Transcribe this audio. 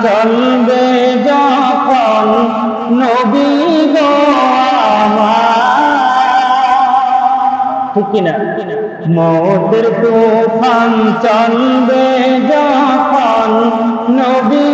চলবে যখন নবী গো আমার, ঠিক কিনা? মৌতের তুফান চলবে যখন নবী